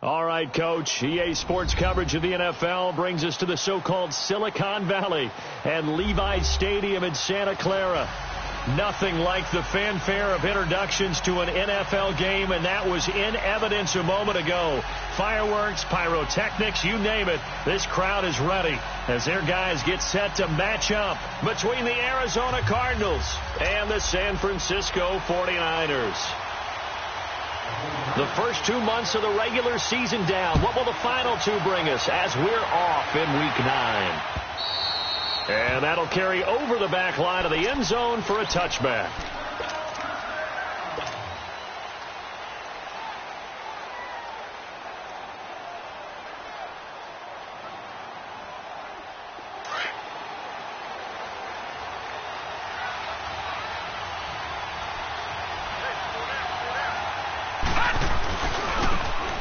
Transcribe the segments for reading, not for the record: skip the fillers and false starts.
All right, Coach. EA Sports coverage of the NFL brings us to the so-called Silicon Valley and Levi's Stadium in Santa Clara. Nothing like the fanfare of introductions to an NFL game, and that was in evidence a moment ago. Fireworks, pyrotechnics, you name it. This crowd is ready as their guys get set to match up between the Arizona Cardinals and the San Francisco 49ers. The first 2 months of the regular season down. What will the final two bring us as we're off in Week 9? And that'll carry over the back line of the end zone for a touchback.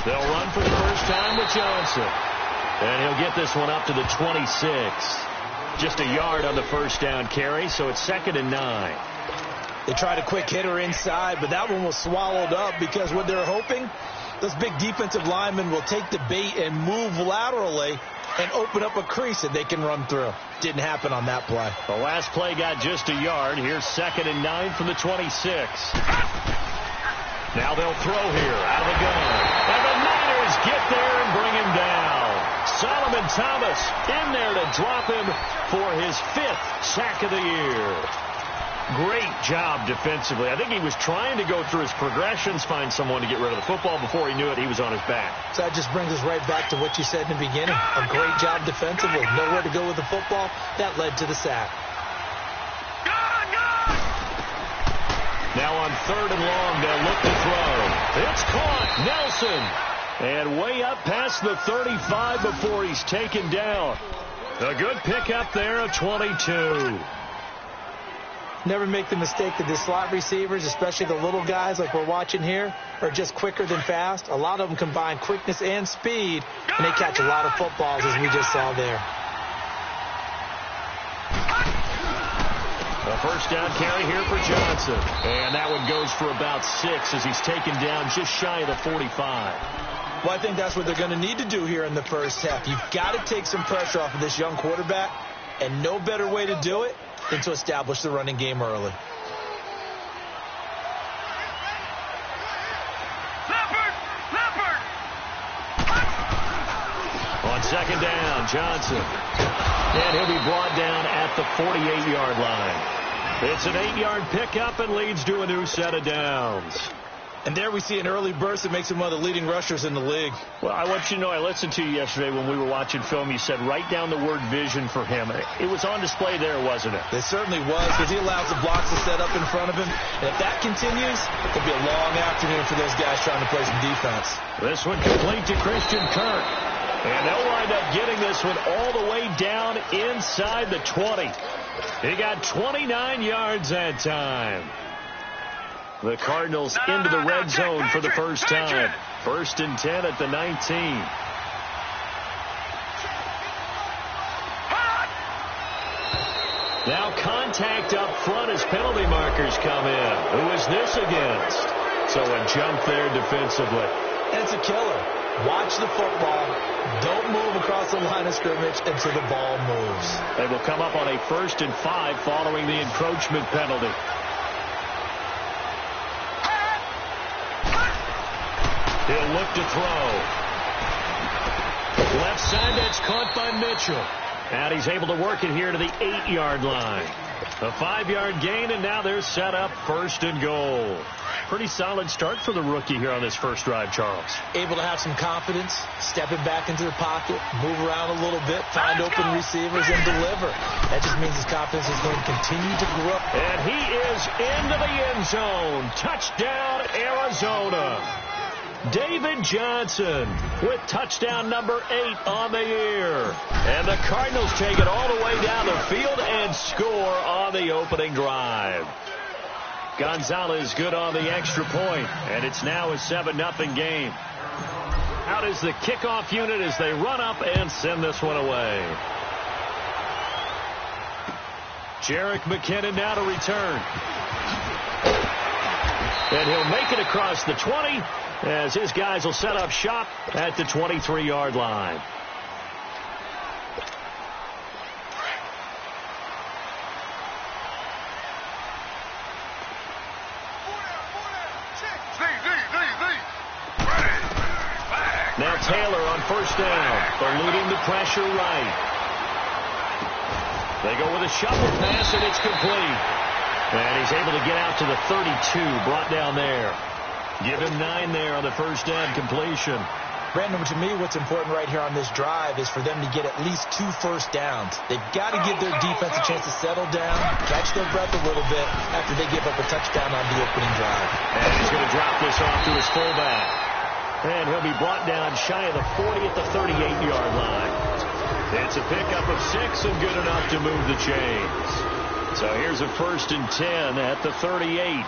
They'll run for the first time with Johnson. And he'll get this one up to the 26. Just a yard on the first down carry, so it's 2nd and 9. They tried a quick hitter inside, but that one was swallowed up because what they're hoping, those big defensive linemen will take the bait and move laterally and open up a crease that they can run through. Didn't happen on that play. The last play got just a yard. Here's 2nd and 9 from the 26. Now they'll throw here out of the gun. And the Niners get there and bring him down. Solomon Thomas in there to drop him for his 5th sack of the year. Great job defensively. I think he was trying to go through his progressions, find someone to get rid of the football. Before he knew it, he was on his back. So that just brings us right back to what you said in the beginning. A great job defensively. Nowhere to go with the football. That led to the sack. Now on 3rd and long, they'll look to throw. It's caught. Nelson. And way up past the 35 before he's taken down. A good pickup there of 22. Never make the mistake that the slot receivers, especially the little guys like we're watching here, are just quicker than fast. A lot of them combine quickness and speed, and they catch a lot of footballs, as we just saw there. A first down carry here for Johnson. And that one goes for about 6 as he's taken down just shy of the 45. Well, I think that's what they're going to need to do here in the first half. You've got to take some pressure off of this young quarterback, and no better way to do it than to establish the running game early. On 2nd down, Johnson. And he'll be brought down at the 48-yard line. It's an 8-yard pickup and leads to a new set of downs. And there we see an early burst that makes him one of the leading rushers in the league. Well, I want you to know, I listened to you yesterday when we were watching film. You said write down the word vision for him. It was on display there, wasn't it? It certainly was, because he allows the blocks to set up in front of him. And if that continues, it'll be a long afternoon for those guys trying to play some defense. This one complete to Christian Kirk. And they'll wind up getting this one all the way down inside the 20. He got 29 yards that time. The Cardinals into the red zone for the first time. 1st and 10 at the 19. Now contact up front as penalty markers come in. Who is this against? So a jump there defensively. And it's a killer. Watch the football. Don't move across the line of scrimmage until the ball moves. They will come up on a 1st and 5 following the encroachment penalty. He'll look to throw. Left side, that's caught by Mitchell. And he's able to work it here to the 8-yard line. A 5-yard gain, and now they're set up 1st and goal. Pretty solid start for the rookie here on this first drive, Charles. Able to have some confidence, stepping back into the pocket, move around a little bit, find open receivers, and deliver. That just means his confidence is going to continue to grow. And he is into the end zone. Touchdown, Arizona. David Johnson with touchdown number 8 on the year. And the Cardinals take it all the way down the field and score on the opening drive. Gonzalez good on the extra point, and it's now a 7-0 game. Out is the kickoff unit as they run up and send this one away. Jerick McKinnon now to return. And he'll make it across the 20 as his guys will set up shop at the 23-yard line. Now Taylor on 1st down, eluding the pressure right. They go with a shovel pass, and it's complete. And he's able to get out to the 32, brought down there. Give him 9 there on the 1st down completion. Brandon, to me, what's important right here on this drive is for them to get at least 2 first downs. They've got to give their defense a chance to settle down, catch their breath a little bit after they give up a touchdown on the opening drive. And he's going to drop this off to his fullback. And he'll be brought down shy of the 40 at the 38-yard line. It's a pickup of 6 and good enough to move the chains. So here's a 1st and 10 at the 38.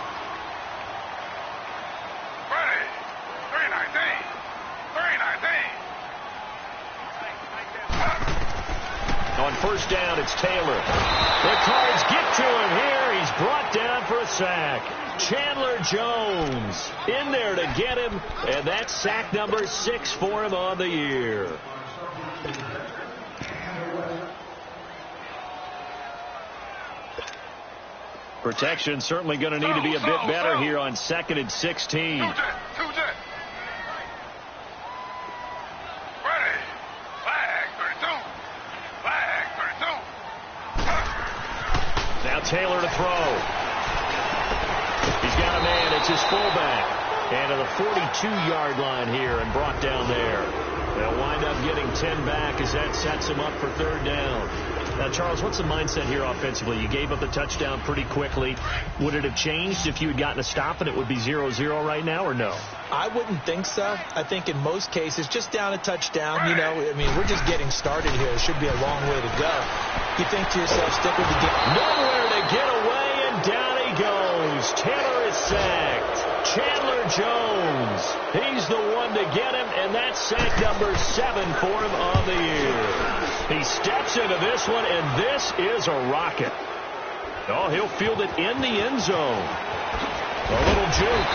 On 1st down, it's Taylor. The Cards get to him here. He's brought down for a sack. Chandler Jones in there to get him, and that's sack number 6 for him on the year. Protection certainly going to need to be a bit better here on 2nd and 16. Now Taylor to throw. He's got a man. It's his fullback. And to the 42-yard line here and brought down there. They'll wind up getting 10 back as that sets him up for 3rd down. Now, Charles, what's the mindset here offensively? You gave up the touchdown pretty quickly. Would it have changed if you had gotten a stop and it would be 0-0 right now, or no? I wouldn't think so. I think in most cases, just down a touchdown, you know, I mean, we're just getting started here. It should be a long way to go. You think to yourself, stick with the game. Nowhere to get away, and down he goes. Taylor is sacked. Chandler Jones. He's the one to get him, and that's sack number 7 for him on the year. He steps into this one, and this is a rocket. Oh, he'll field it in the end zone. A little juke.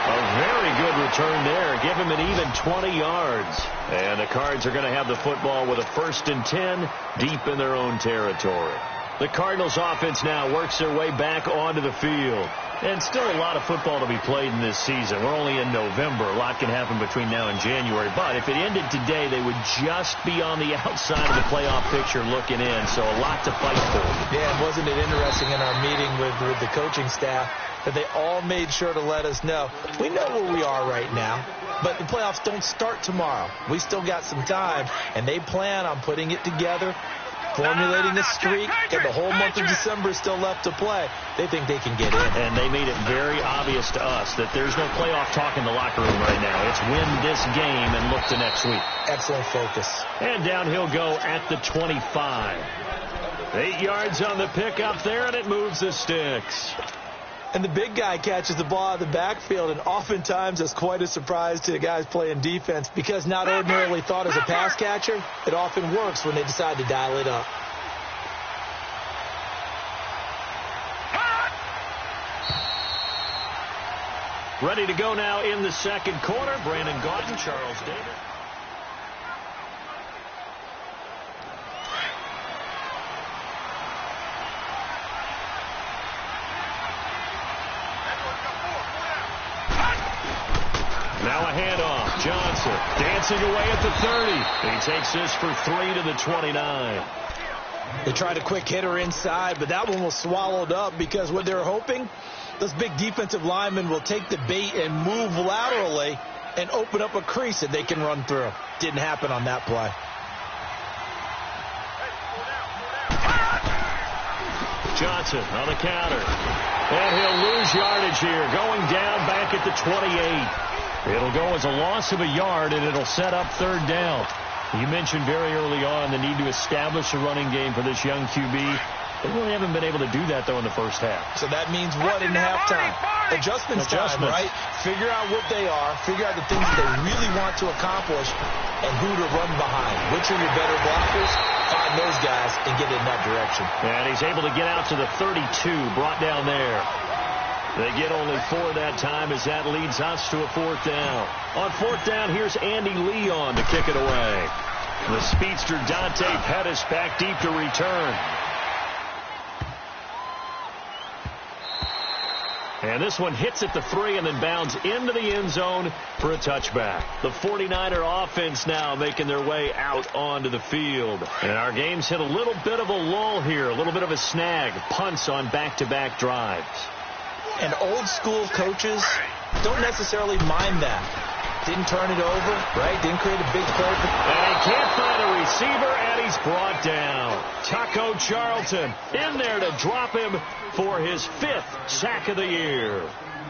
A very good return there. Give him an even 20 yards. And the Cards are going to have the football with a 1st and 10 deep in their own territory. The Cardinals offense now works their way back onto the field. And still a lot of football to be played in this season. We're only in November. A lot can happen between now and January. But if it ended today, they would just be on the outside of the playoff picture looking in. So a lot to fight for. Yeah, and wasn't it interesting in our meeting with the coaching staff that they all made sure to let us know, we know where we are right now, but the playoffs don't start tomorrow. We still got some time, and they plan on putting it together, formulating a streak, and the whole month of December is still left to play. They think they can get in. And they made it very obvious to us that there's no playoff talk in the locker room right now. It's win this game and look to next week. Excellent focus. And down he'll go at the 25. 8 yards on the pickup there, and it moves the sticks. And the big guy catches the ball out of the backfield, and oftentimes that's quite a surprise to the guys playing defense because not ordinarily thought as a pass catcher, it often works when they decide to dial it up. Ready to go now in the second quarter. Brandon Gaudin, Charles Davis. Now a handoff. Johnson dancing away at the 30. He takes this for 3 to the 29. They tried a quick hitter inside, but that one was swallowed up because what they're hoping, those big defensive linemen will take the bait and move laterally and open up a crease that they can run through. Didn't happen on that play. Johnson on the counter. And he'll lose yardage here, going down back at the 28. It'll go as a loss of a yard, and it'll set up third down. You mentioned very early on the need to establish a running game for this young QB. They really haven't been able to do that, though, in the first half. So that means what in halftime? Adjustments time, right? Figure out what they are, figure out the things that they really want to accomplish, and who to run behind. Which are your better blockers? Find those guys and get in that direction. And he's able to get out to the 32, brought down there. They get only 4 that time as that leads us to a fourth down. On fourth down, here's Andy Leon to kick it away. The speedster Dante Pettis back deep to return. And this one hits at the 3 and then bounds into the end zone for a touchback. The 49er offense now making their way out onto the field. And our game's hit a little bit of a lull here, a little bit of a snag. Punts on back-to-back drives. And old school coaches don't necessarily mind that. Didn't turn it over, right? Didn't create a big play. And he can't find a receiver, and he's brought down. Taco Charlton in there to drop him for his 5th sack of the year.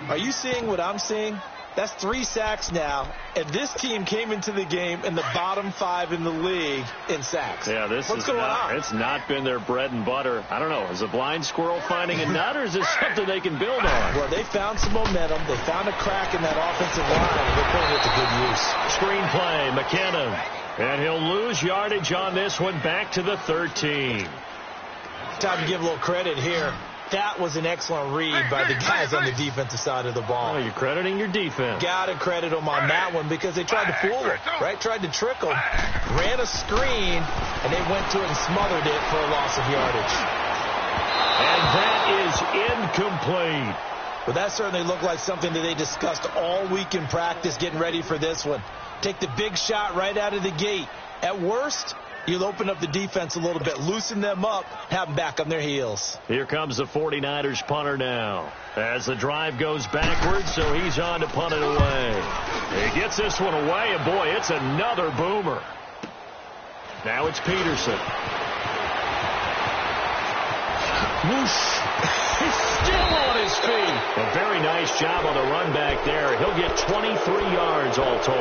Are you seeing what I'm seeing? That's 3 sacks now, and this team came into the game in the bottom 5 in the league in sacks. Yeah, what's going on? It's not been their bread and butter. I don't know. Is a blind squirrel finding a nut, or is this something they can build on? Well, they found some momentum. They found a crack in that offensive line, and they're putting it to good use. Screenplay, McKinnon. And he'll lose yardage on this one back to the 13. Time to give a little credit here. That was an excellent read by the guys on the defensive side of the ball. Oh, you're crediting your defense. Got to credit them on that one because they tried to fool them, right? Tried to trick them. Ran a screen, and they went to it and smothered it for a loss of yardage. And that is incomplete. But that certainly looked like something that they discussed all week in practice getting ready for this one. Take the big shot right out of the gate. At worst, you'll open up the defense a little bit, loosen them up, have them back on their heels. Here comes the 49ers punter now. As the drive goes backwards, so he's on to punt it away. He gets this one away, and boy, it's another boomer. Now it's Peterson. Whoosh. He's still on his feet. A very nice job on the run back there. He'll get 23 yards all told.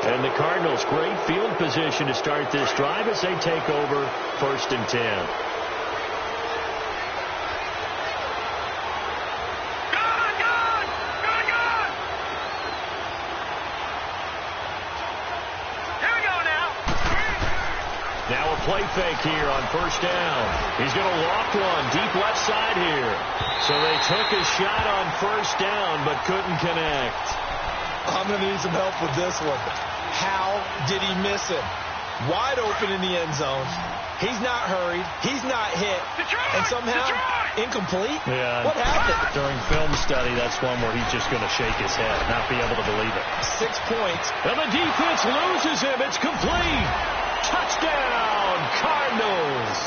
And the Cardinals, great field position to start this drive as they take over 1st and 10. Now a play fake here on 1st down. He's going to loft one deep left side here. So they took a shot on 1st down but couldn't connect. I'm going to need some help with this one. How did he miss him? Wide open in the end zone. He's not hurried. He's not hit. And somehow incomplete? Yeah. What happened? During film study, that's one where he's just going to shake his head, not be able to believe it. 6 points. And the defense loses him. It's complete. Touchdown, Cardinals.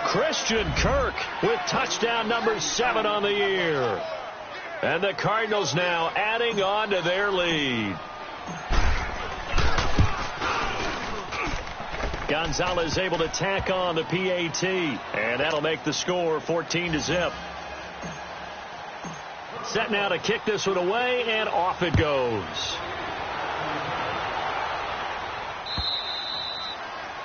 Christian Kirk with touchdown number 7 on the year. And the Cardinals now adding on to their lead. Gonzalez able to tack on the PAT. And that'll make the score 14-0. Set now to kick this one away, and off it goes.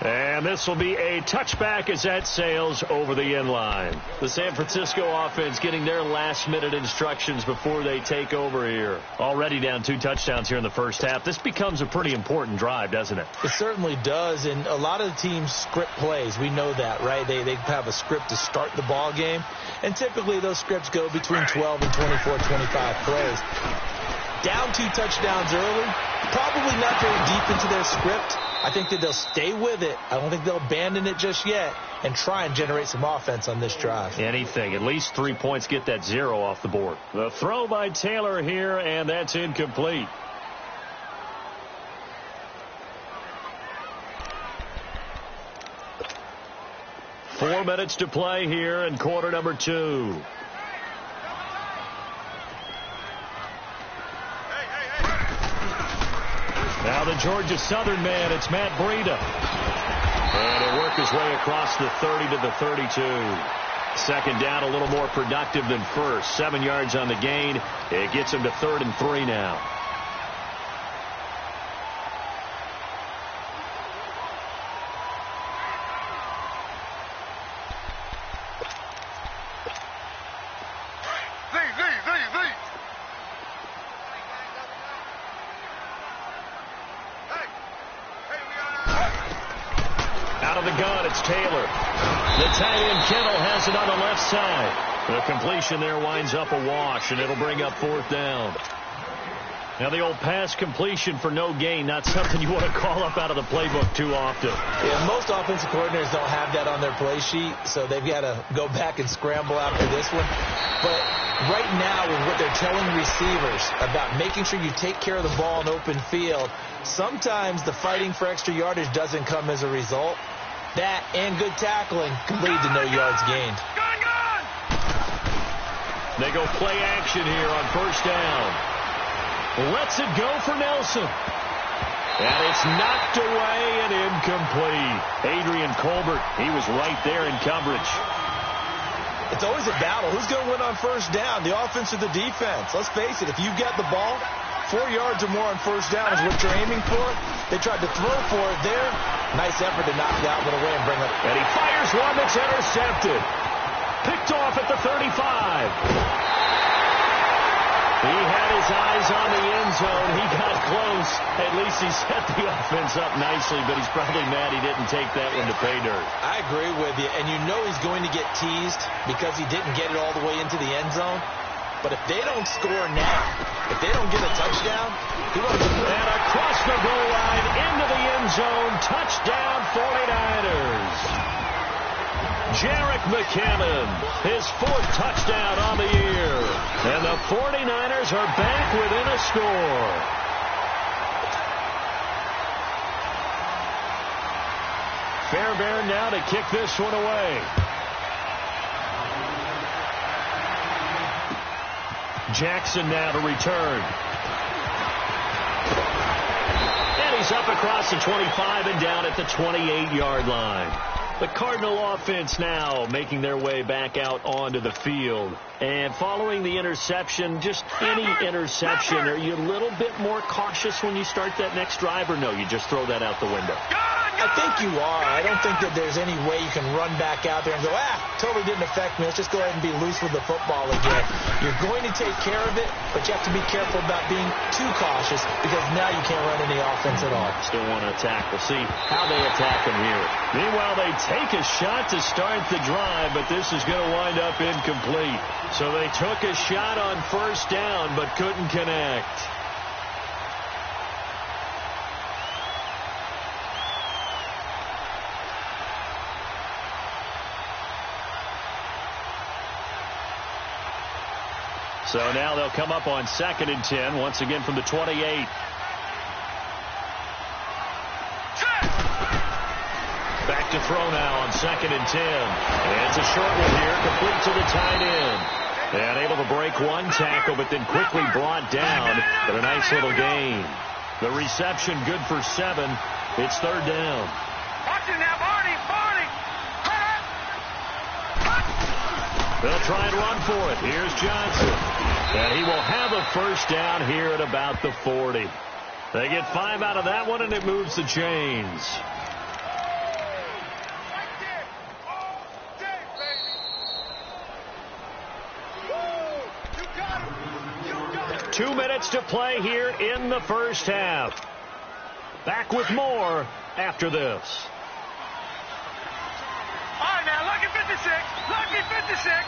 And this will be a touchback as that sails over the end line. The San Francisco offense getting their last-minute instructions before they take over here. Already down 2 touchdowns here in the first half. This becomes a pretty important drive, doesn't it? It certainly does, and a lot of the teams script plays. We know that, right? They have a script to start the ball game, and typically those scripts go between 12 and 24, 25 plays. down 2 touchdowns early, probably not very deep into their script. I think that they'll stay with it. I don't think they'll abandon it just yet and try and generate some offense on this drive. Anything. At least 3 points, get that 0 off the board. The throw by Taylor here, and that's incomplete. Four minutes to play here in quarter number 2. Now the Georgia Southern man, it's Matt Breida. And he'll work his way across the 30 to the 32. Second down, a little more productive than first. 7 yards on the gain. It gets him to 3rd and 3 now. On the left side. The completion there winds up a wash, and it'll bring up 4th down. Now the old pass completion for no gain, not something you want to call up out of the playbook too often. Yeah, most offensive coordinators don't have that on their play sheet, so they've got to go back and scramble after this one. But right now, with what they're telling receivers about making sure you take care of the ball in open field, sometimes the fighting for extra yardage doesn't come as a result. That and good tackling can lead to no yards gained. They go play action here on 1st down. Lets it go for Nelson. And it's knocked away and incomplete. Adrian Colbert, he was right there in coverage. It's always a battle. Who's going to win on 1st down, the offense or the defense? Let's face it, if you get the ball, 4 yards or more on 1st down is what you're aiming for. They tried to throw for it there. Nice effort to knock that one away and bring up. And he fires one that's intercepted. Picked off at the 35. He had his eyes on the end zone. He got close. At least he set the offense up nicely, but he's probably mad he didn't take that one to pay dirt. I agree with you, and you know he's going to get teased because he didn't get it all the way into the end zone. But if they don't score now, if they don't get a touchdown, he won't get it. And across the goal line, into the end zone, touchdown 49ers. Jerick McKinnon, his 4th touchdown on the year. And the 49ers are back within a score. Fairbairn now to kick this one away. Jackson now to return. And he's up across the 25 and down at the 28-yard line. The Cardinal offense now making their way back out onto the field. And following the interception, just any interception, are you a little bit more cautious when you start that next drive, or no, you just throw that out the window? I think you are. I don't think that there's any way you can run back out there and go, totally didn't affect me. Let's just go ahead and be loose with the football again. You're going to take care of it, but you have to be careful about being too cautious because now you can't run any offense at all. Still want to attack. We'll see how they attack him here. Meanwhile, they take a shot to start the drive, but this is going to wind up incomplete. So they took a shot on 1st down, but couldn't connect. So now they'll come up on 2nd and 10, once again from the 28. Back to throw now on 2nd and 10. And it's a short one here, complete to the tight end. And able to break one tackle, but then quickly brought down. But a nice little gain. The reception good for 7. It's 3rd down. Watch it now, Barney. They'll try and run for it. Here's Johnson. And he will have a 1st down here at about the 40. They get 5 out of that one, and it moves the chains. Right 2 minutes to play here in the 1st half. Back with more after this. All right, now, lucky 56. Lucky 56.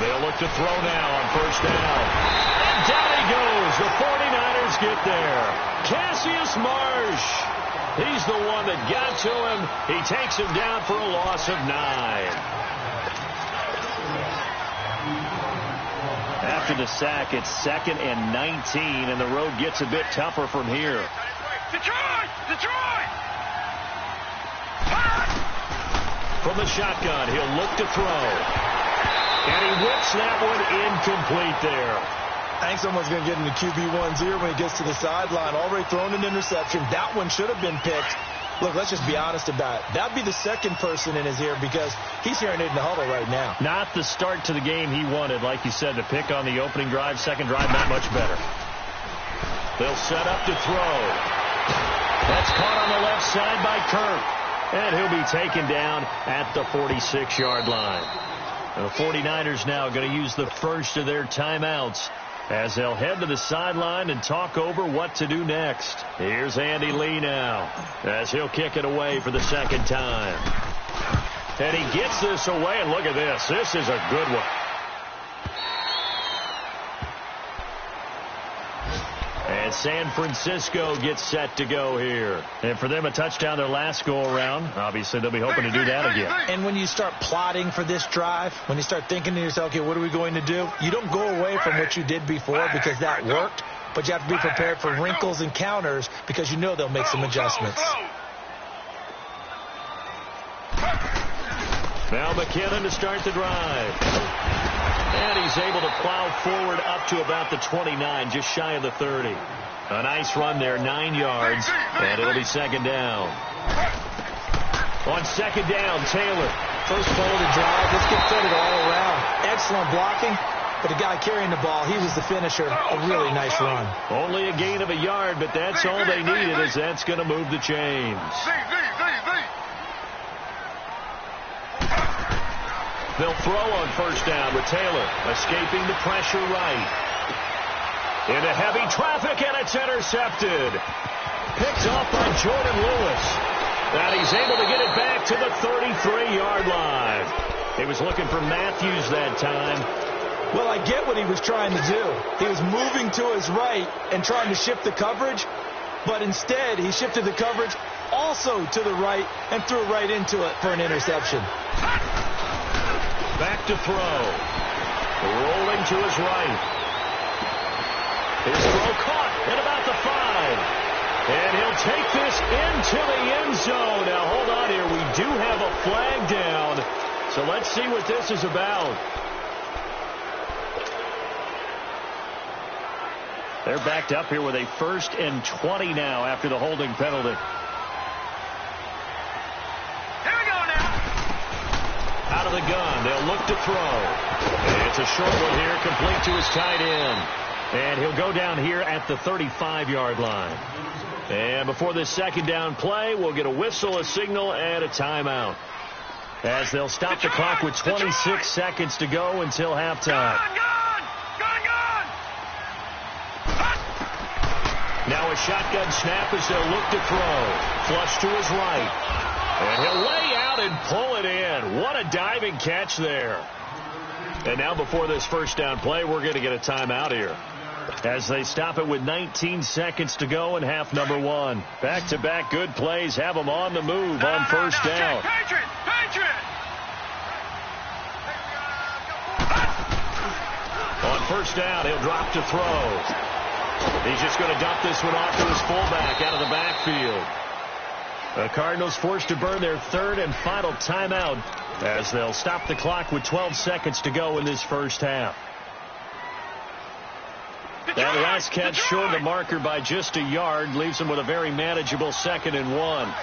They'll look to throw now on 1st down. And down he goes. The 49ers get there. Cassius Marsh. He's the one that got to him. He takes him down for a loss of 9. After the sack, it's 2nd and 19, and the road gets a bit tougher from here. Detroit! Detroit! From the shotgun, he'll look to throw. And he whips that one incomplete there. I think someone's going to get into QB1's ear when he gets to the sideline. Already thrown an interception. That one should have been picked. Look, let's just be honest about it. That'd be the second person in his ear because he's hearing it in the huddle right now. Not the start to the game he wanted. Like you said, the pick on the opening drive, second drive, not much better. They'll set up to throw. That's caught on the left side by Kirk. And he'll be taken down at the 46-yard line. The 49ers now going to use the first of their timeouts as they'll head to the sideline and talk over what to do next. Here's Andy Lee now as he'll kick it away for the second time. And he gets this away, and look at this. This is a good one. And San Francisco gets set to go here. And for them, a touchdown their last go-around. Obviously, they'll be hoping to do that again. And when you start plotting for this drive, when you start thinking to yourself, okay, what are we going to do? You don't go away from what you did before because that worked, but you have to be prepared for wrinkles and counters because you know they'll make some adjustments. Now McKinnon to start the drive. And he's able to plow forward up to about the 29, just shy of the 30. A nice run there, 9 yards, and it'll be second down. On second down, Taylor. First play of the drive. Let's get credit all around. Excellent blocking, but the guy carrying the ball, he was the finisher. A really nice run. Only a gain of a yard, but that's all they needed, as that's going to move the chains. They'll throw on first down with Taylor, escaping the pressure right. Into heavy traffic, and it's intercepted. Picked off by Jordan Lewis. And he's able to get it back to the 33-yard line. He was looking for Matthews that time. Well, I get what he was trying to do. He was moving to his right and trying to shift the coverage, but instead he shifted the coverage also to the right and threw right into it for an interception. Back to throw. Rolling to his right. His throw caught at about the 5. And he'll take this into the end zone. Now, hold on here. We do have a flag down. So let's see what this is about. They're backed up here with a 1st and 20 now after the holding penalty. Out of the gun, they'll look to throw. And it's a short one here, complete to his tight end. And he'll go down here at the 35-yard line. And before this second down play, we'll get a whistle, a signal, and a timeout. As they'll stop the clock with 26 seconds to go until halftime. Now a shotgun snap as they'll look to throw. Flush to his right. And he'll lay out and pull it in. What a diving catch there. And now before this first down play, we're going to get a timeout here. As they stop it with 19 seconds to go in half number 1. Back-to-back good plays have them on the move on first down. On first down, he'll drop to throw. He's just going to dump this one off to his fullback out of the backfield. The Cardinals forced to burn their 3rd and final timeout as they'll stop the clock with 12 seconds to go in this first half. That last catch short of the marker by just a yard leaves them with a very manageable 2nd and 1.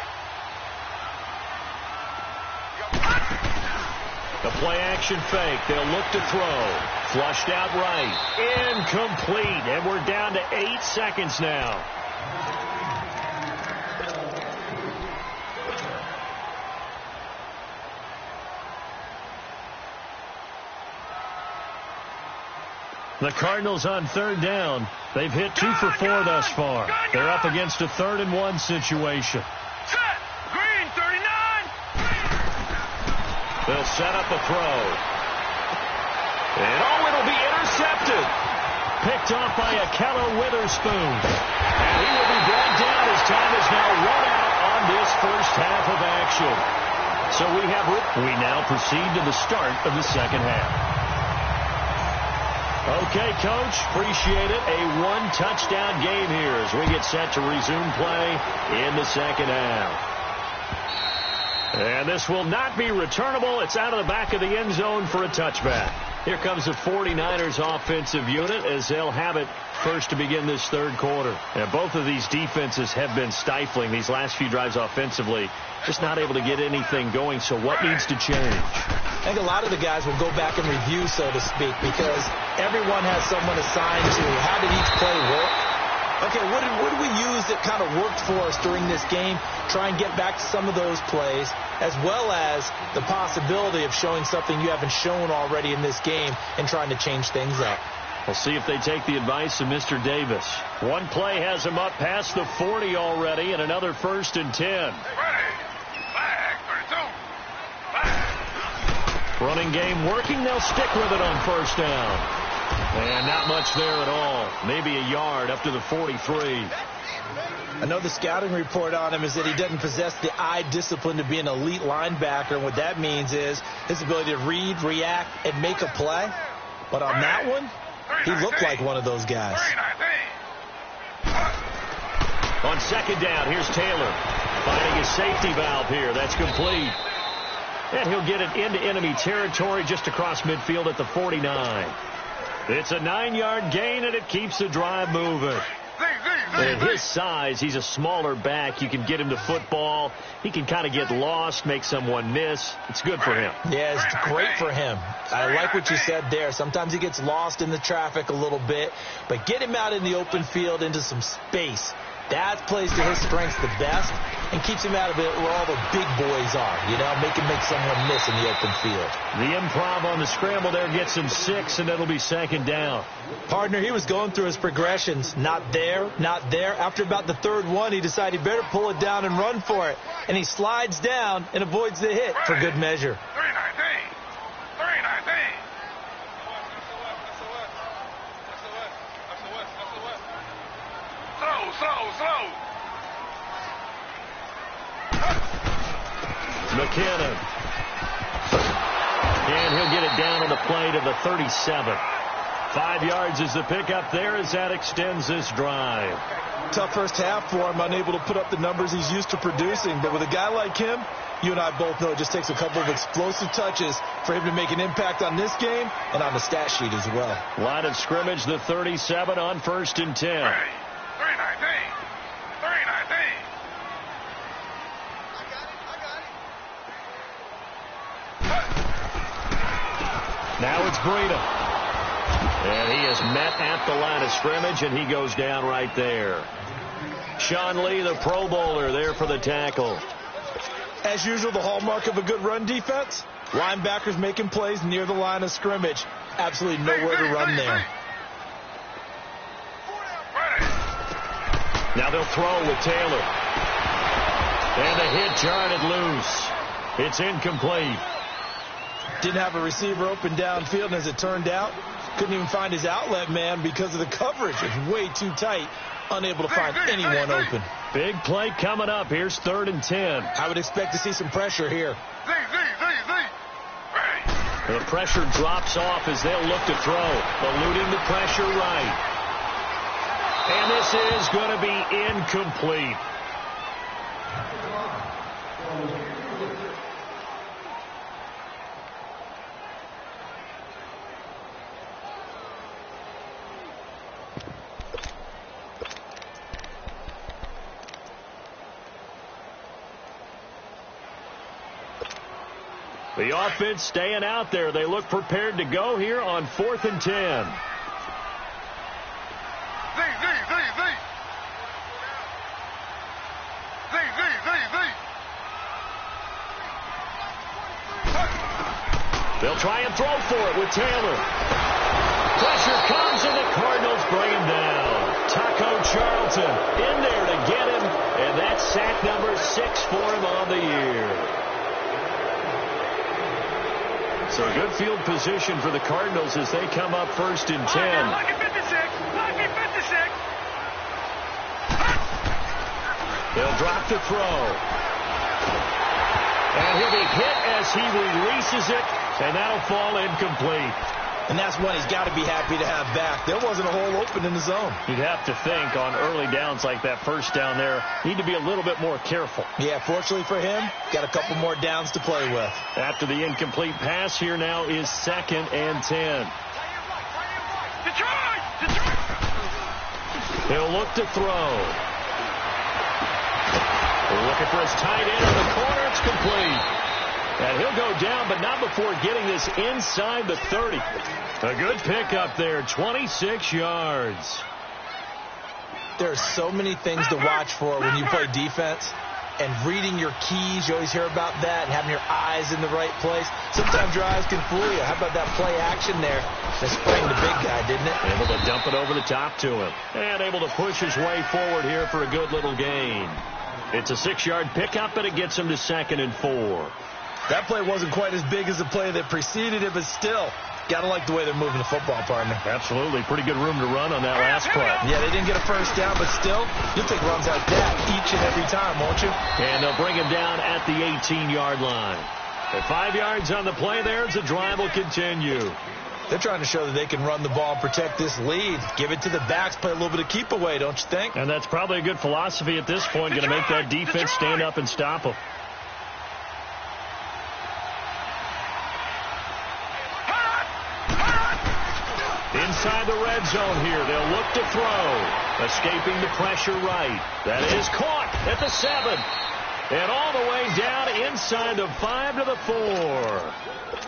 The play action fake. They'll look to throw. Flushed out right. Incomplete. And we're down to 8 seconds now. The Cardinals on 3rd down. They've hit 2 for 4 thus far. They're up against a 3rd and 1 situation. Set. Green, 39. They'll set up a throw. And it'll be intercepted. picked off by Akello Witherspoon. And he will be brought down as time is now run out on this first half of action. So we now proceed to the start of the second half. Okay, Coach, appreciate it. A one-touchdown game here as we get set to resume play in the second half. And this will not be returnable. It's out of the back of the end zone for a touchback. Here comes the 49ers offensive unit as they'll have it first to begin this third quarter. And both of these defenses have been stifling these last few drives offensively. Just not able to get anything going, so what needs to change? I think a lot of the guys will go back and review, so to speak, because everyone has someone assigned to how did each play work. Okay, what did we use that kind of worked for us during this game? Try and get back to some of those plays, as well as the possibility of showing something you haven't shown already in this game and trying to change things up. We'll see if they take the advice of Mr. Davis. One play has him up past the 40 already, and another 1st and 10. Running game working. They'll stick with it on first down. And not much there at all. Maybe a yard up to the 43. I know the scouting report on him is that he doesn't possess the eye discipline to be an elite linebacker. And what that means is his ability to read, react, and make a play. But on that one, he looked like one of those guys. On second down, here's Taylor finding his safety valve here. That's complete. And he'll get it into enemy territory just across midfield at the 49. It's a 9-yard gain, and it keeps the drive moving. At his size, he's a smaller back. You can get him to football. He can kind of get lost, make someone miss. It's good for him. Yeah, it's great for him. I like what you said there. Sometimes he gets lost in the traffic a little bit, but get him out in the open field into some space. That plays to his strengths the best and keeps him out of it where all the big boys are, make him make someone miss in the open field. The improv on the scramble there gets him 6, and it'll be second down. Partner, he was going through his progressions. Not there, not there. After about the third one, he decided he better pull it down and run for it. And he slides down and avoids the hit for good measure. 319. Slow. McKinnon. And he'll get it down on the play to the 37. 5 yards is the pickup there as that extends this drive. Tough first half for him, unable to put up the numbers he's used to producing. But with a guy like him, you and I both know it just takes a couple of explosive touches for him to make an impact on this game and on the stat sheet as well. Line of scrimmage, the 37 on 1st and 10. 319. Now it's Breida. And he is met at the line of scrimmage, and he goes down right there. Sean Lee, the Pro Bowler, there for the tackle. As usual, the hallmark of a good run defense, linebackers making plays near the line of scrimmage. Absolutely nowhere to run there. Now they'll throw with Taylor. And the hit jarred loose. It's incomplete. Didn't have a receiver open downfield, and as it turned out, couldn't even find his outlet man because of the coverage. It was way too tight, unable to find anyone open. Big play coming up. Here's 3rd and 10. I would expect to see some pressure here. The pressure drops off as they'll look to throw. Eluding the pressure right. And this is going to be incomplete. The offense staying out there. They look prepared to go here on 4th and 10. They'll try and throw for it with Taylor. Pressure comes, and the Cardinals bring him down. Taco Charlton in there to get him, and that's sack number 6 for him on the year. So good field position for the Cardinals as they come up 1st and 10. He'll drop to throw. And he'll be hit as he releases it, and that'll fall incomplete. And that's one he's got to be happy to have back. There wasn't a hole open in the zone. You'd have to think on early downs like that first down there, need to be a little bit more careful. Yeah, fortunately for him, got a couple more downs to play with. After the incomplete pass, here now is 2nd and 10. He'll look to throw. Looking for his tight end in the corner. It's complete. And he'll go down, but not before getting this inside the 30. A good pickup there, 26 yards. There are so many things to watch for when you play defense. And reading your keys, you always hear about that, and having your eyes in the right place. Sometimes your eyes can fool you. How about that play action there? That sprang the big guy, didn't it? Able to dump it over the top to him. And able to push his way forward here for a good little gain. It's a 6-yard pickup, and it gets him to 2nd and 4. That play wasn't quite as big as the play that preceded it, but still, got to like the way they're moving the football, partner. Absolutely. Pretty good room to run on that last play. Yeah, they didn't get a first down, but still, you'll take runs like that each and every time, won't you? And they'll bring him down at the 18-yard line. At 5 yards on the play there, the drive will continue. They're trying to show that they can run the ball and protect this lead. Give it to the backs, play a little bit of keep away, don't you think? And that's probably a good philosophy at this point, going to make that defense stand up and stop them. Inside the red zone here, they'll look to throw. Escaping the pressure right. That is caught at the 7. And all the way down inside the 5 to the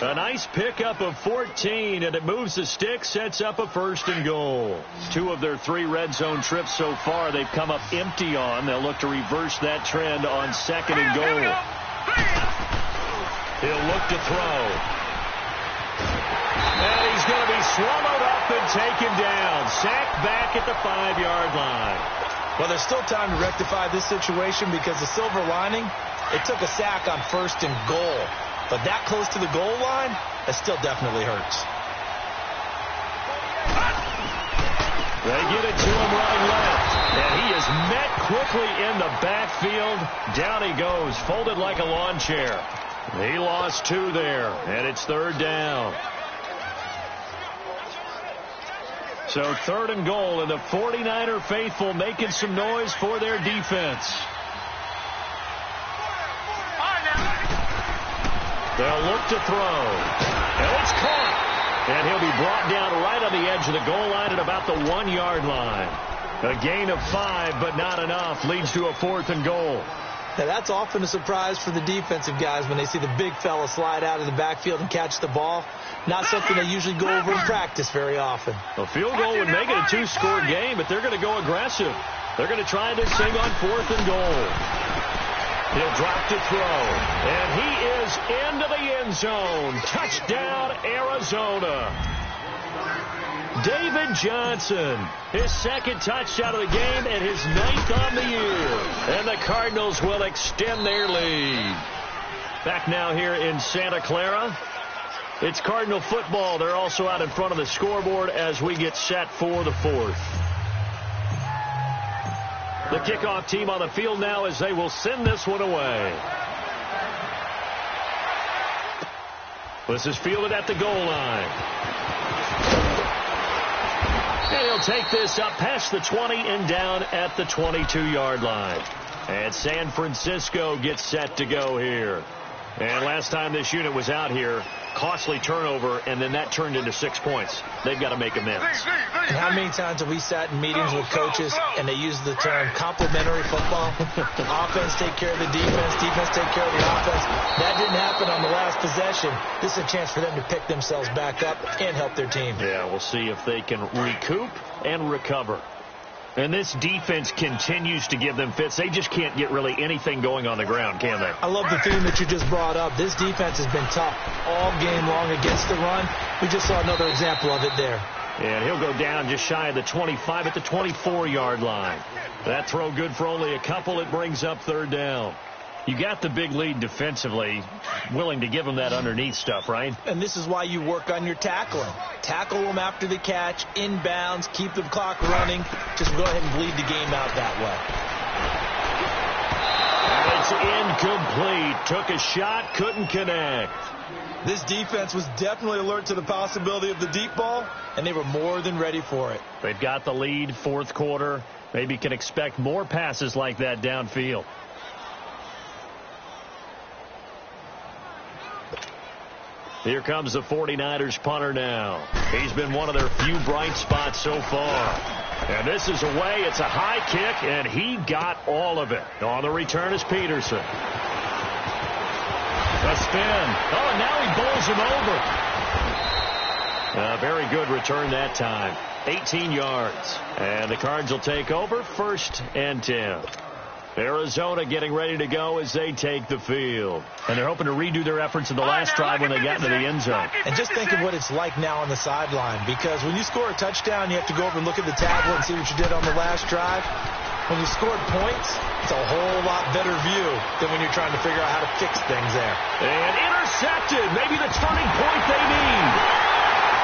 4. A nice pickup of 14, and it moves the stick, sets up a 1st and goal. 2 of their 3 red zone trips so far they've come up empty on. They'll look to reverse that trend on 2nd and goal. He'll look to throw. And he's going to be swallowed up and taken down. Sacked back at the 5-yard line. Well, there's still time to rectify this situation because the silver lining, it took a sack on 1st and goal. But that close to the goal line, that still definitely hurts. They get it to him running left. And he is met quickly in the backfield. Down he goes, folded like a lawn chair. He lost 2 there, and it's 3rd down. So 3rd and goal, and the 49er faithful making some noise for their defense. They'll look to throw. And it's caught. And he'll be brought down right on the edge of the goal line at about the 1-yard line. A gain of 5, but not enough. Leads to a 4th and goal. Now, that's often a surprise for the defensive guys when they see the big fella slide out of the backfield and catch the ball. Not something they usually go over in practice very often. A field goal would make it a 2-score game, but they're going to go aggressive. They're going to try this thing on 4th and goal. He'll drop to throw. And he is into the end zone. Touchdown, Arizona. David Johnson, his 2nd touchdown of the game and his 9th on the year. And the Cardinals will extend their lead. Back now here in Santa Clara. It's Cardinal football. They're also out in front of the scoreboard as we get set for the 4th. The kickoff team on the field now as they will send this one away. This is fielded at the goal line. And he'll take this up past the 20 and down at the 22-yard line. And San Francisco gets set to go here. And last time this unit was out here, costly turnover, and then that turned into 6 points. They've got to make amends. And how many times have we sat in meetings with coaches and they use the term complementary football? Offense take care of the defense, defense take care of the offense. That didn't happen on the last possession. This is a chance for them to pick themselves back up and help their team. Yeah, we'll see if they can recoup and recover. And this defense continues to give them fits. They just can't get really anything going on the ground, can they? I love the theme that you just brought up. This defense has been tough all game long against the run. We just saw another example of it there. And he'll go down just shy of the 25 at the 24-yard line. That throw good for only a couple. It brings up 3rd down. You got the big lead defensively, willing to give them that underneath stuff, right? And this is why you work on your tackling. Tackle them after the catch, inbounds, keep the clock running. Just go ahead and bleed the game out that way. is incomplete. Took a shot, couldn't connect. This defense was definitely alert to the possibility of the deep ball, and they were more than ready for it. They've got the lead, fourth quarter. Maybe can expect more passes like that downfield. Here comes the 49ers punter now. He's been one of their few bright spots so far. And this is away. It's a high kick, and he got all of it. On the return is Peterson. A spin. Oh, and now he bowls him over. Very good return that time. 18 yards. And the Cards will take over, 1st and 10. Arizona getting ready to go as they take the field. And they're hoping to redo their efforts in the last drive when they got into the end zone. And just think of what it's like now on the sideline, because when you score a touchdown, you have to go over and look at the tablet and see what you did on the last drive. When you scored points, it's a whole lot better view than when you're trying to figure out how to fix things there. And intercepted. Maybe the turning point they need.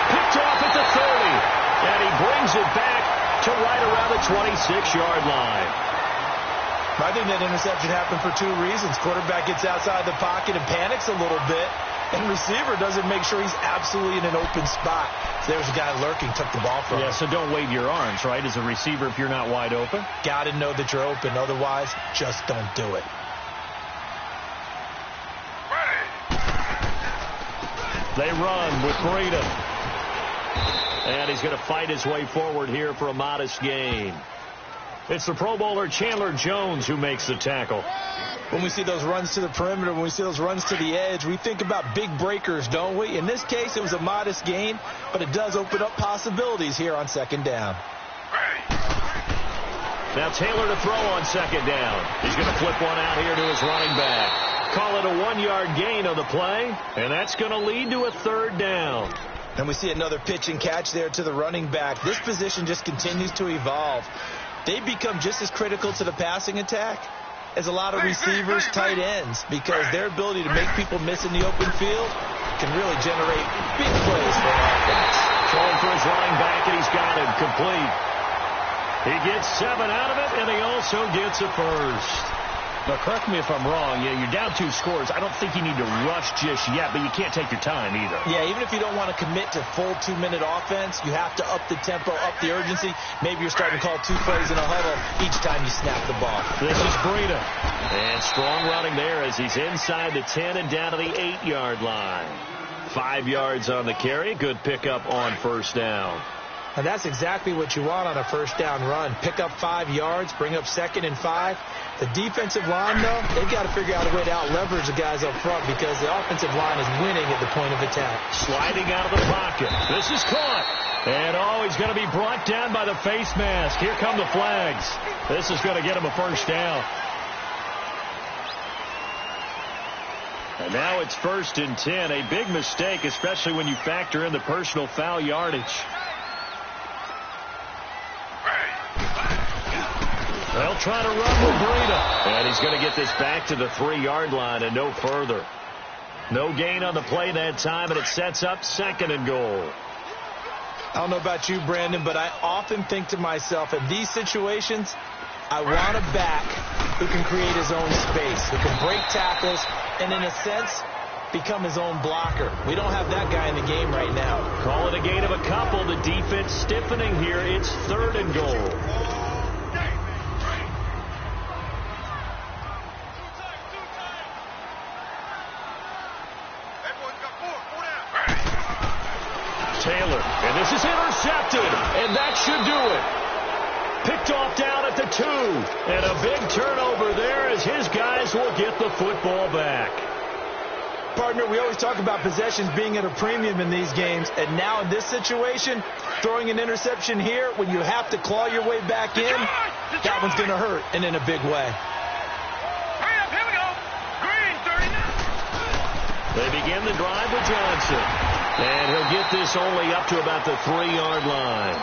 Picked off at the 30. And he brings it back to right around the 26-yard line. I think that interception happened for 2 reasons. Quarterback gets outside the pocket and panics a little bit, and receiver doesn't make sure he's absolutely in an open spot. So there's a guy lurking, took the ball from him. Yeah, so don't wave your arms, right, as a receiver if you're not wide open. Got to know that you're open. Otherwise, just don't do it. They run with Breida. And he's going to fight his way forward here for a modest gain. It's the Pro Bowler Chandler Jones who makes the tackle. When we see those runs to the perimeter, when we see those runs to the edge, we think about big breakers, don't we? In this case, it was a modest gain, but it does open up possibilities here on 2nd down. Now Taylor to throw on 2nd down. He's going to flip one out here to his running back. Call it a 1-yard gain on the play, and that's going to lead to a 3rd down. And we see another pitch and catch there to the running back. This position just continues to evolve. They become just as critical to the passing attack as a lot of receivers, tight ends, because their ability to make people miss in the open field can really generate big plays for an offense. Throwing for his running back, and he's got him complete. He gets 7 out of it, and he also gets a first. Now, correct me if I'm wrong. Yeah, you're down 2 scores. I don't think you need to rush just yet, but you can't take your time either. Yeah, even if you don't want to commit to full 2-minute offense, you have to up the tempo, up the urgency. Maybe you're starting to call 2 plays in a huddle each time you snap the ball. This is Breida. And strong running there as he's inside the 10 and down to the 8-yard line. 5 yards on the carry. Good pickup on 1st down. And that's exactly what you want on a 1st down run. Pick up 5 yards, bring up 2nd and 5. The defensive line, though, they've got to figure out a way to out-leverage the guys up front because the offensive line is winning at the point of attack. Sliding out of the pocket. This is caught. And, he's going to be brought down by the face mask. Here come the flags. This is going to get him a 1st down. And now it's 1st and 10. A big mistake, especially when you factor in the personal foul yardage. They'll try to run with Breida. And he's going to get this back to the 3-yard line and no further. No gain on the play that time, and it sets up 2nd and goal. I don't know about you, Brandon, but I often think to myself, in these situations, I want a back who can create his own space, who can break tackles, and in a sense, become his own blocker. We don't have that guy in the game right now. Call it a gain of a couple. The defense stiffening here. It's 3rd and goal. Taylor, and this is intercepted, and that should do it. Picked off down at the 2, and a big turnover there as his guys will get the football back. Partner, we always talk about possessions being at a premium in these games, and now in this situation, throwing an interception here when you have to claw your way back in, that one's going to hurt, and in a big way. Hurry up, here we go. Green, 39. They begin the drive with Johnson. And he'll get this only up to about the 3-yard line.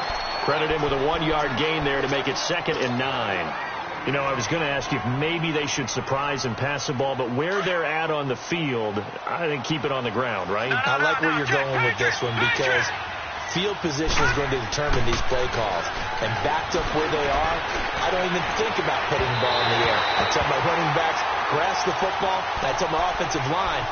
Credit him with a 1-yard gain there to make it 2nd and 9. You know, I was going to ask you if maybe they should surprise and pass the ball, but where they're at on the field, I think keep it on the ground, right? I like where you're going with this one because field position is going to determine these play calls. And backed up where they are, I don't even think about putting the ball in the air. I tell my running backs, grasp the football. That's on the offensive line.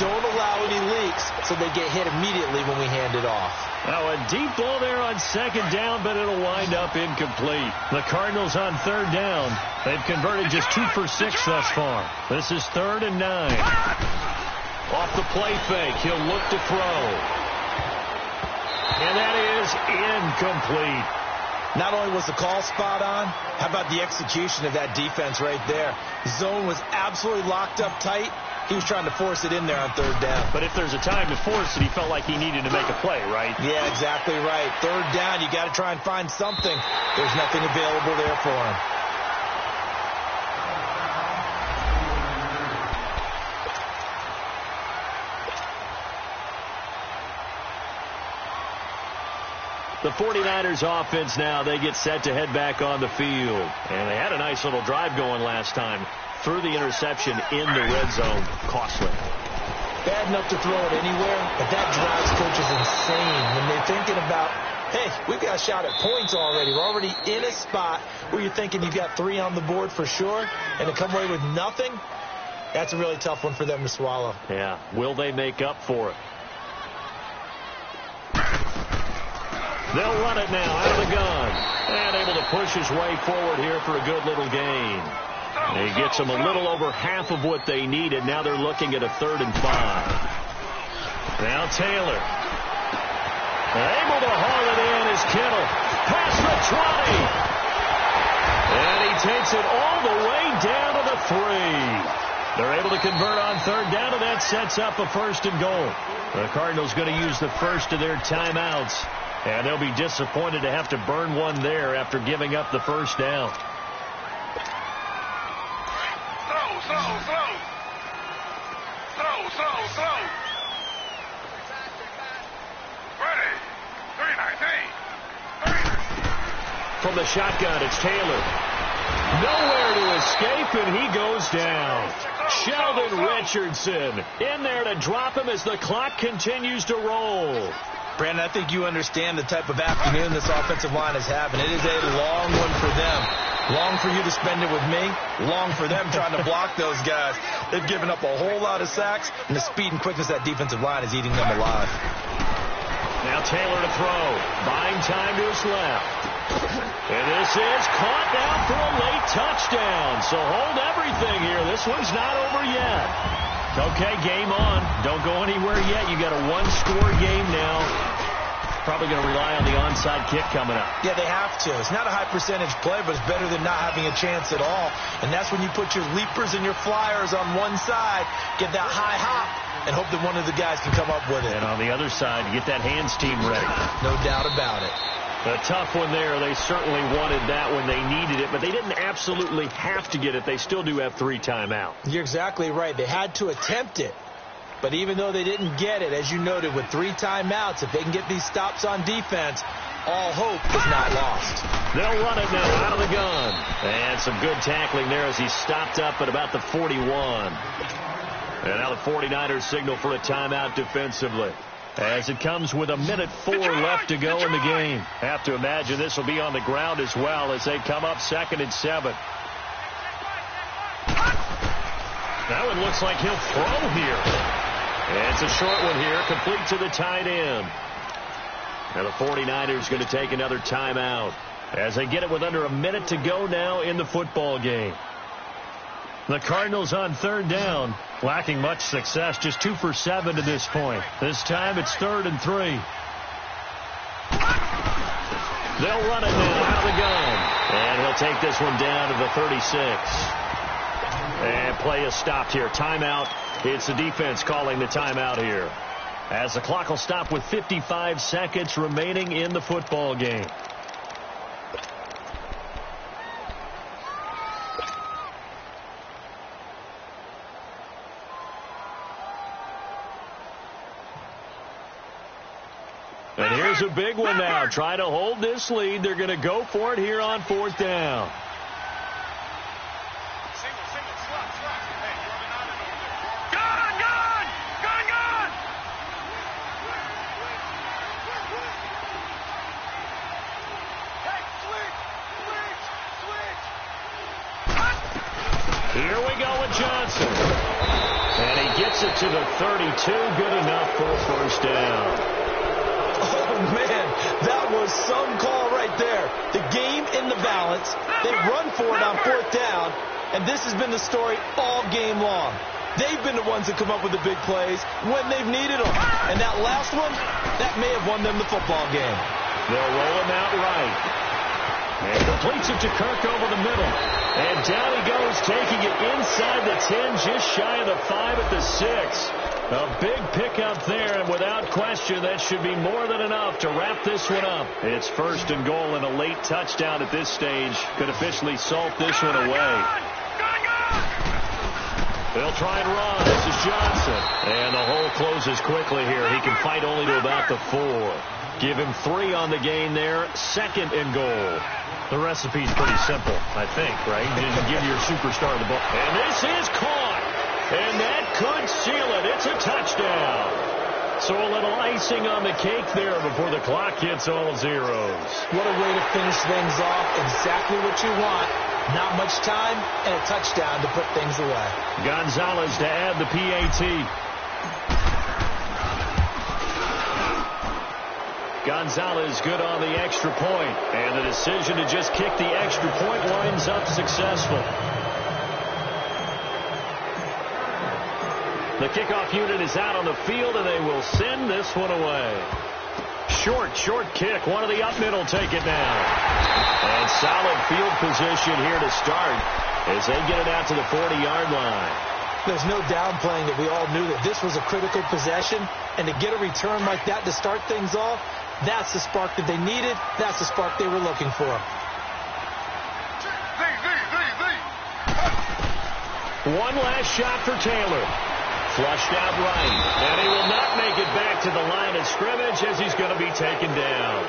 Don't allow any leaks so they get hit immediately when we hand it off. Now a deep ball there on second down, but it'll wind up incomplete. The Cardinals on third down. They've converted just 2 for 6 thus far. This is 3rd and 9. Off the play fake, he'll look to throw. And that is incomplete. Not only was the call spot on, how about the execution of that defense right there? Zone was absolutely locked up tight. He was trying to force it in there on third down. But if there's a time to force it, he felt like he needed to make a play, right? Yeah, exactly right. Third down, you got to try and find something. There's nothing available there for him. The 49ers offense now, they get set to head back on the field. And they had a nice little drive going last time. Threw the interception in the red zone. Costly. Bad enough to throw it anywhere, but that drives coaches insane when they're thinking about, hey, we've got a shot at points already. We're already in a spot where you're thinking you've got 3 on the board for sure, and to come away with nothing, that's a really tough one for them to swallow. Yeah. Will they make up for it? They'll run it now out of the gun. And able to push his way forward here for a good little gain. He gets them a little over half of what they needed. Now they're looking at a 3rd and 5. Now Taylor. Able to haul it in is Kittle. Past the 20. And he takes it all the way down to the 3. They're able to convert on third down, and that sets up a 1st and goal. The Cardinals going to use the first of their timeouts. And they'll be disappointed to have to burn one there after giving up the first down. Throw. Ready. 3-19. From the shotgun, it's Taylor. Nowhere to escape, and he goes down. Sheldon Richardson in there to drop him as the clock continues to roll. Brandon, I think you understand the type of afternoon this offensive line is having. It is a long one for them. Long for you to spend it with me. Long for them trying to block those guys. They've given up a whole lot of sacks, and the speed and quickness of that defensive line is eating them alive. Now Taylor to throw. Buying time to his left. And this is caught now for a late touchdown. So hold everything here. This one's not over yet. Okay, game on. Don't go anywhere yet. You got a 1-score game now. Probably going to rely on the onside kick coming up. Yeah, they have to. It's not a high percentage play, but it's better than not having a chance at all. And that's when you put your leapers and your flyers on one side, get that high hop, and hope that one of the guys can come up with it. And on the other side, get that hands team ready. No doubt about it. A tough one there. They certainly wanted that when they needed it, but they didn't absolutely have to get it. They still do have 3 timeouts. You're exactly right. They had to attempt it. But even though they didn't get it, as you noted, with 3 timeouts, if they can get these stops on defense, all hope is not lost. They'll run it now out of the gun. And some good tackling there as he stopped up at about the 41. And now the 49ers signal for a timeout defensively. As it comes with 1:04 left to go in the game. Have to imagine this will be on the ground as well as they come up 2nd and 7. That one looks like he'll throw here. And it's a short one here, complete to the tight end. Now the 49ers going to take another timeout as they get it with under 1 minute to go now in the football game. The Cardinals on third down, lacking much success, just 2 for 7 to this point. This time it's 3rd and 3. They'll run it now out of the gun. And he'll take this one down to the 36. And play is stopped here. Timeout. It's the defense calling the timeout here. As the clock will stop with 55 seconds remaining in the football game. And here's a big one now. Trying to hold this lead. They're going to go for it here on 4th down. Here we go with Johnson. And he gets it to the 32. Good enough for a first down. Oh, man, that was some call right there. The game in the balance. They run for it on fourth down, and this has been the story all game long. They've been the ones that come up with the big plays when they've needed them. And that last one, that may have won them the football game. They'll roll him out right. And completes it to Kirk over the middle. And down he goes, taking it inside the 10, just shy of the 5 at the 6. A big pickup there, and without question, that should be more than enough to wrap this one up. It's first and goal, and a late touchdown at this stage could officially salt this one away. They'll try and run. This is Johnson. And the hole closes quickly here. He can fight only to about the 4. Give him 3 on the gain there. Second and goal. The recipe's pretty simple, I think, right? Just give your superstar the ball. And this is caught. And that could seal it. It's a touchdown. So a little icing on the cake there before the clock hits all zeros. What a way to finish things off. Exactly what you want. Not much time and a touchdown to put things away. Gonzalez to add the PAT. Gonzalez good on the extra point. And the decision to just kick the extra point winds up successful. The kickoff unit is out on the field, and they will send this one away. Short kick. One of the up middle take it now. And solid field position here to start as they get it out to the 40-yard line. There's no downplaying that we all knew that this was a critical possession, and to get a return like that to start things off, that's the spark that they needed. That's the spark they were looking for. One last shot for Taylor. Flushed out right. And he will not make it back to the line of scrimmage as he's going to be taken down.